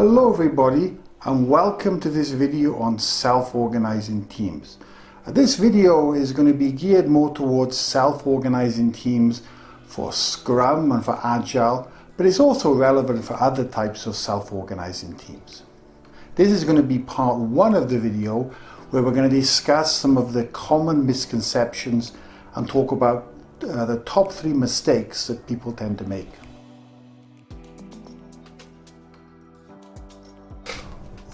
Hello everybody and welcome to this video on self-organizing teams. This video is going to be geared more towards self-organizing teams for Scrum and for Agile, but it's also relevant for other types of self-organizing teams. This is going to be part one of the video where we're going to discuss some of the common misconceptions and talk about the top 3 mistakes that people tend to make.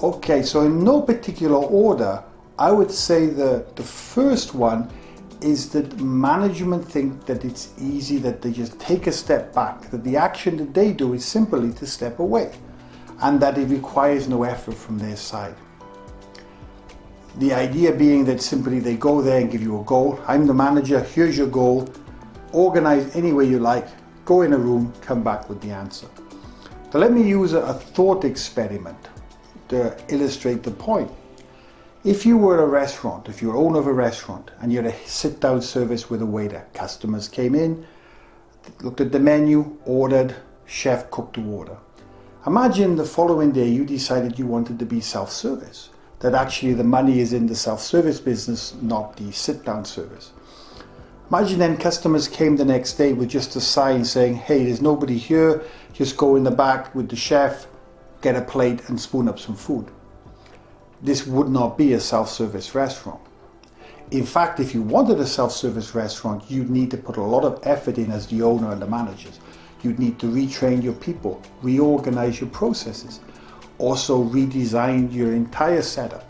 Okay, so in no particular order, I would say that the first one is that management think that it's easy, that they just take a step back, that the action that they do is simply to step away, and that it requires no effort from their side. The idea being that simply they go there and give you a goal. I'm the manager, here's your goal, organize any way you like, go in a room, come back with the answer. So let me use a thought experiment to illustrate the point. If you were a restaurant, if you're owner of a restaurant and you're a sit-down service with a waiter, customers came in, looked at the menu, ordered, chef cooked the order. Imagine the following day you decided you wanted to be self-service, that actually the money is in the self-service business, not the sit-down service. Imagine then customers came the next day with just a sign saying, hey, there's nobody here, just go in the back with the chef, get a plate and spoon up some food. This would not be a self-service restaurant. In fact, if you wanted a self-service restaurant, you'd need to put a lot of effort in as the owner and the managers. You'd need to retrain your people, reorganize your processes, also redesign your entire setup.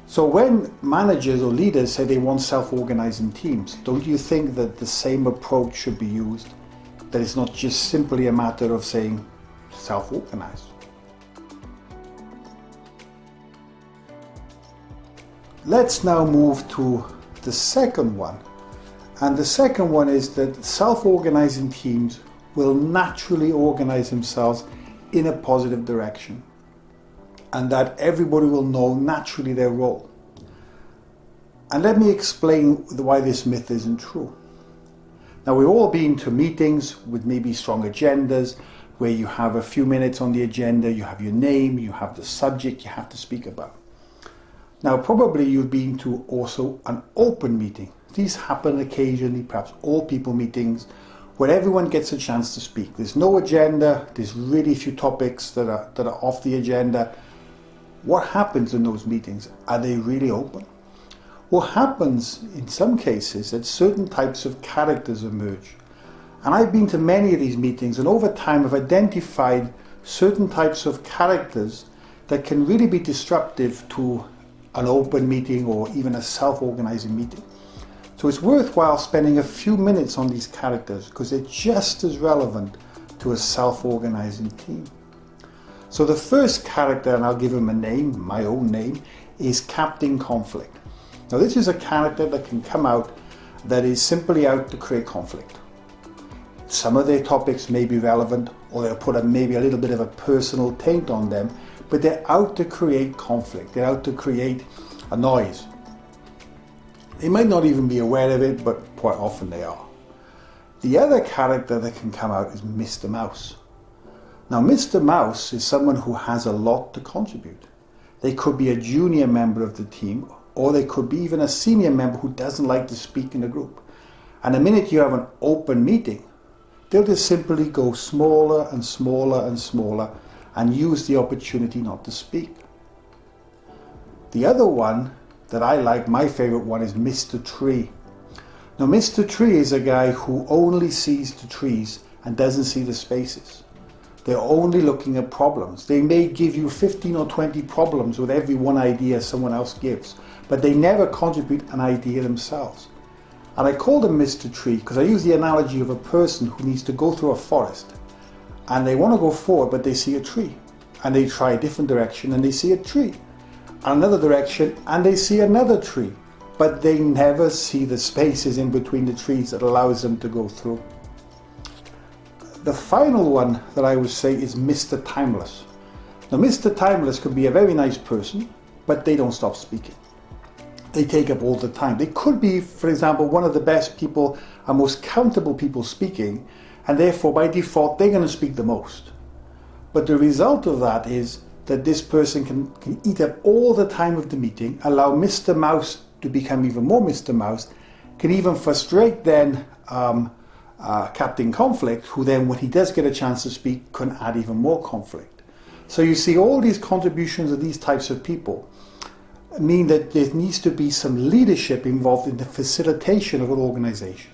So when managers or leaders say they want self-organizing teams, don't you think that the same approach should be used? That it's not just simply a matter of saying self-organized. Let's now move to the second one. And the second one is that self-organizing teams will naturally organize themselves in a positive direction, and that everybody will know naturally their role. And let me explain why this myth isn't true. Now, we've all been to meetings with maybe strong agendas, where you have a few minutes on the agenda, you have your name, you have the subject you have to speak about. Now, probably you've been to also an open meeting. These happen occasionally, perhaps all people meetings, where everyone gets a chance to speak. There's no agenda, there's really few topics that are off the agenda. What happens in those meetings? Are they really open? What happens in some cases is that certain types of characters emerge. And I've been to many of these meetings, and over time I've identified certain types of characters that can really be disruptive to an open meeting or even a self-organizing meeting. So it's worthwhile spending a few minutes on these characters because they're just as relevant to a self-organizing team. So the first character, and I'll give him a name, my own name, is Captain Conflict. Now this is a character that can come out that is simply out to create conflict. Some of their topics may be relevant, or they'll put maybe a little bit of a personal taint on them, but they're out to create conflict. They're out to create a noise. They might not even be aware of it, but quite often they are. The other character that can come out is Mr. Mouse. Now, Mr. Mouse is someone who has a lot to contribute. They could be a junior member of the team, or they could be even a senior member who doesn't like to speak in a group. And the minute you have an open meeting, they'll just simply go smaller and smaller and smaller and use the opportunity not to speak. The other one that I like, my favorite one, is Mr. Tree. Now, Mr. Tree is a guy who only sees the trees and doesn't see the spaces. They're only looking at problems. They may give you 15 or 20 problems with every one idea someone else gives, but they never contribute an idea themselves. And I call them Mr. Tree because I use the analogy of a person who needs to go through a forest and they want to go forward, but they see a tree and they try a different direction and they see a tree, another direction and they see another tree, but they never see the spaces in between the trees that allows them to go through. The final one that I would say is Mr. Timeless. Now, Mr. Timeless could be a very nice person, but they don't stop speaking. They take up all the time. They could be, for example, one of the best people and most countable people speaking, and therefore by default they're going to speak the most. but the result of that is that this person can eat up all the time of the meeting, allow Mr. Mouse to become even more Mr. Mouse, can even frustrate then Captain Conflict, who then, when he does get a chance to speak, can add even more conflict. So you see, all these contributions of these types of people mean that there needs to be some leadership involved in the facilitation of an organization.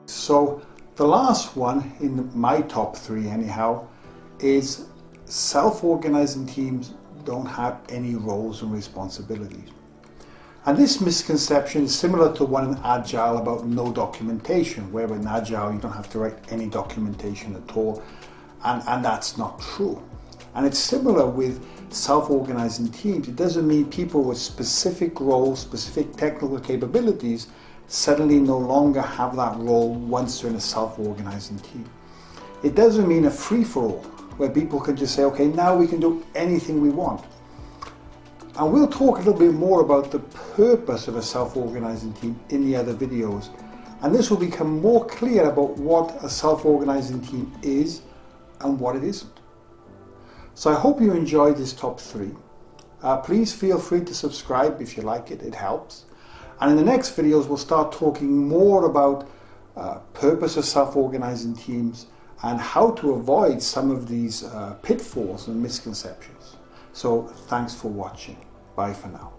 So the last one in my top 3 anyhow is self-organizing teams don't have any roles and responsibilities. And this misconception is similar to one in Agile about no documentation, where in Agile you don't have to write any documentation at all, and that's not true. And it's similar with self-organizing teams. It doesn't mean people with specific roles, specific technical capabilities suddenly no longer have that role once they're in a self-organizing team. It doesn't mean a free-for-all, where people can just say, okay, now we can do anything we want. And we'll talk a little bit more about the purpose of a self-organizing team in the other videos. And this will become more clear about what a self-organizing team is and what it isn't. So I hope you enjoyed this top 3. Please feel free to subscribe if you like it, it helps. And in the next videos, we'll start talking more about purpose of self-organizing teams and how to avoid some of these pitfalls and misconceptions. So thanks for watching. Bye for now.